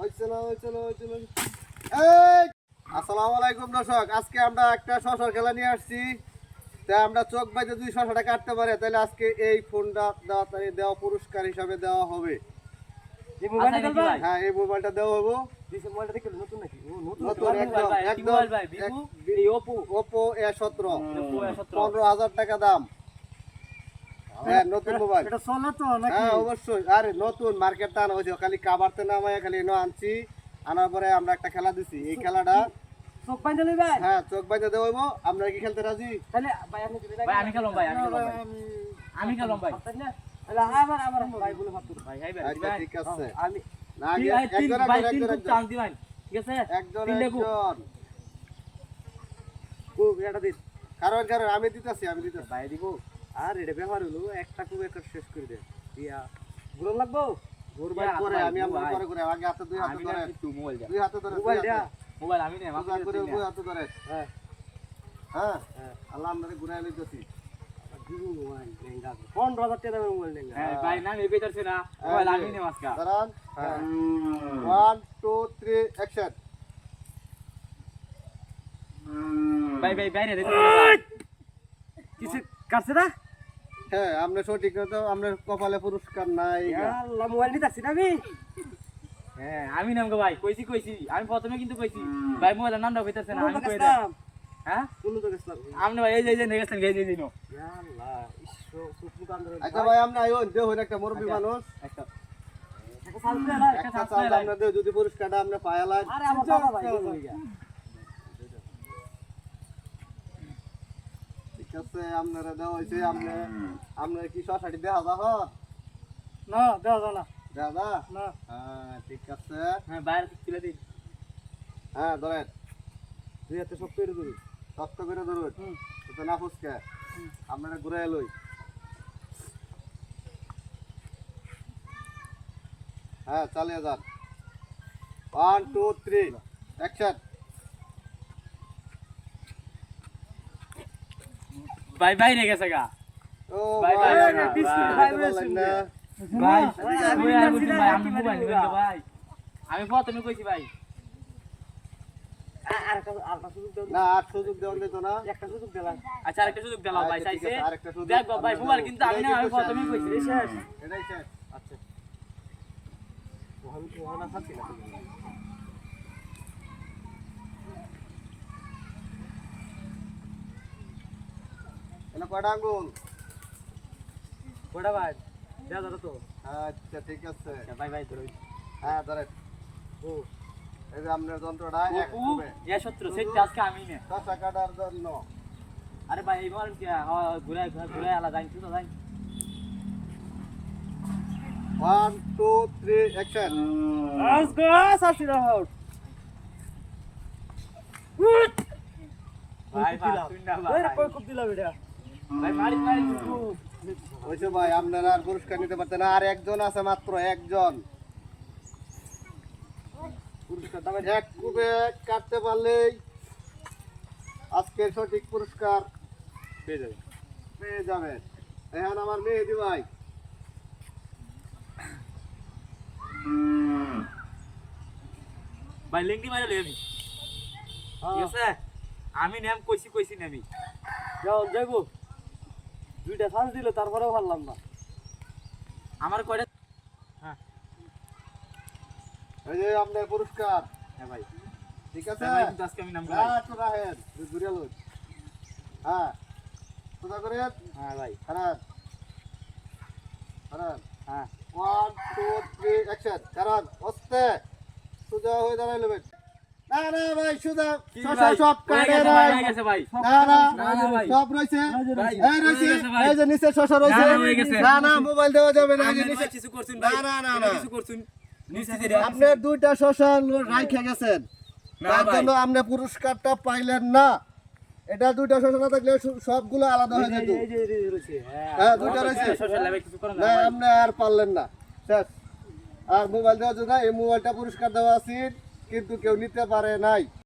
আসসালামু আলাইকুম দর্শক, আজকে আমরা একটা শশার খেলা নিয়ে আসছি। তাই আমরা চোখ বাইতে যদি শশাটা কাটতে পারে তাহলে আজকে এই ফোনটা দেওয়া পুরস্কার হিসাবে দেওয়া হবে। হ্যাঁ, এই মোবাইলটা দেওয়া হবো। Oppo A17 15,000 টাকা দাম। হ্যাঁ, নতুন মোবাইল। হ্যাঁ অবশ্যই, আরে নতুন মার্কেট আনা হয়েছে, খালি কাবারতে নামায় খালি আনছি। আনার পরে আমরা একটা খেলা দিছি, এই খেলাটা হ্যাঁ চোখ বাইতে দেবো। আপনারা কি খেলতে রাজি? ঠিক আছে, কারণ আমি দিতেছি ভাই দিব। আর এটা ব্যবহার হলো একটা খুব একটা শেষ করে দেয় দিয়া গুলো লাগবো। আমি আমরা পরে করে আগে হাতে দুই হাতে ধরে দুই হাতে ধরে মোবাইল আমি নেই মাথা করে দুই হাতে ধরে। হ্যাঁ হ্যাঁ আল্লাহ আমরা ঘুরাই লইতেছি। 15,000 টাকা দামের মোবাইল নেই। হ্যাঁ ভাই না নেবে তারছে না মোবাইল আমি নেই আজকে। দাঁড়ান, 1 2 3 অ্যাকশন। ভাই বাইরে দেখো কিছু কাটছে না। হ্যাঁ আমরা সঠিক না তো আমরা কপালে পুরস্কার নাই। আল্লাহ মোবাইল নিতে আসছি না আমি। হ্যাঁ আমি নামগো ভাই কইছি আমি প্রথমে কিন্তু কইছি ভাই মোবাইলের নামটা কইতাছে না। আমি কই দাও। হ্যাঁ কোন তো গেছলাম আমনে ভাই এই যে নেগেছেন গেছে দিনো। আল্লাহ ঈশ্বর সুপ্রু কান্দরে। আচ্ছা ভাই আমরা আইও দেহ একটা মুরব্বি মানুষ একটা সালসা আমরা দেহ যদি পুরস্কারটা আমরা পায়ালাই। আরে আমার বাবা ভাই ঠিক আছে আপনারা দেওয়া হয়েছে। আপনার কি শশাটি দেখা যাহ না দেওয়া যায় না দাদা না। হ্যাঁ ঠিক আছে। হ্যাঁ বাইরে তুলে দিন। হ্যাঁ ধরেন দুই হাতে শক্ত করে ধরুন। শক্ত করে ধরুন তো না ফুসকে আপনারা ঘুরে লই। হ্যাঁ চালিয়ে যান। 1 2 3 অ্যাকশন। ভাই বাইরে গেছে গা। ও ভাই ভাই ভাই আমি মোবাইল নিবেন ভাই। আমি প্রথমে কইছি ভাই না আর সুযোগ দেওয়া যেত না। একটা সুযোগ দিলাম। আচ্ছা আরেকটা সুযোগ দিলাম ভাই চাইছে দেখো ভাই মোবাইল কিন্তু আমি না আমি প্রথমেই কইছি শেষ এটাই শেষ। আচ্ছা ওহানা খাচ্ছি না এনে কয়টা আঙ্গুল কোড়া ভাই দাও দাও তো। আচ্ছা ঠিক আছে ভাই ভাই ধরো। হ্যাঁ ধরেন। ও এই যে আপনার যন্ত্রটা এক ও হবে এ সত্র সেট আজকে আমি নে। শশা কাটার জন্য। আরে ভাই এই মোবাইল কি ঘুরে আলা যাই তো যাই। 1 2 3 অ্যাকশন। আজকে সাসি রাউট ভাই ভাই শুননা ভাই ওই কই খুব দিলা বেটা ভাই মারি খুব ওইসে ভাই আপনারা আর পুরস্কার নিতে পারতেন না। আর একজন আছে মাত্র একজন। পুরস্কার দাম এক কুবে কাটতে পারলেই আজকের সঠিক পুরস্কার পেয়ে যাবেন। এখন আমার মেহেদি ভাই ভাই লিংটি মারে লই আমি ঠিক আছে। আমি নাম কইছি না আমি যাও যাইবো। দুইটা চান্স দিল তারপরেও পারলাম না। আমার কয়টা। হ্যাঁ এই যে আপনার পুরস্কার। হ্যাঁ ভাই ঠিক আছে। ভাই কিন্তু আজকে আমি নাম ভাই। হ্যাঁ তো রাহেন ঘুরিয়া লই। হ্যাঁ সোজা করে। হ্যাঁ ভাই খারাপ খারাপ। হ্যাঁ 1 2 3 অ্যাকশন। কারণ ওস্তে সোজা হয়ে দাঁড়াই লবেন। না না ভাই সোজা শশা সব কাটে নাই। হয়ে গেছে ভাই। না না না ভাই সব রইছে। ভাই এই রইছে ভাই। এই যে নিচে শশা রইছে। না, হয়ে গেছে। না না মোবাইল দেওয়া যাবে না। এই যে নিচে নিচে কিছু করছুন না ভাই না না না কিছু করছুন নিচে দিরা আপনার দুইটা শশা রাইখা গেছেন তার জন্য আপনি পুরস্কারটা পাইলেন না। এটা দুইটা শশা না থাকলে সবগুলো আলাদা হয়ে যেত। এই যে রয়েছে হ্যাঁ দুইটা রয়েছে। শশা লাগবে কিছু করেন না আপনি আর পারলেন না শেষ। আর মোবাইল দেওয়ার জন্য এই মোবাইলটা পুরস্কার দেওয়া আছে কিন্তু কেউ নিতে পারে নাই।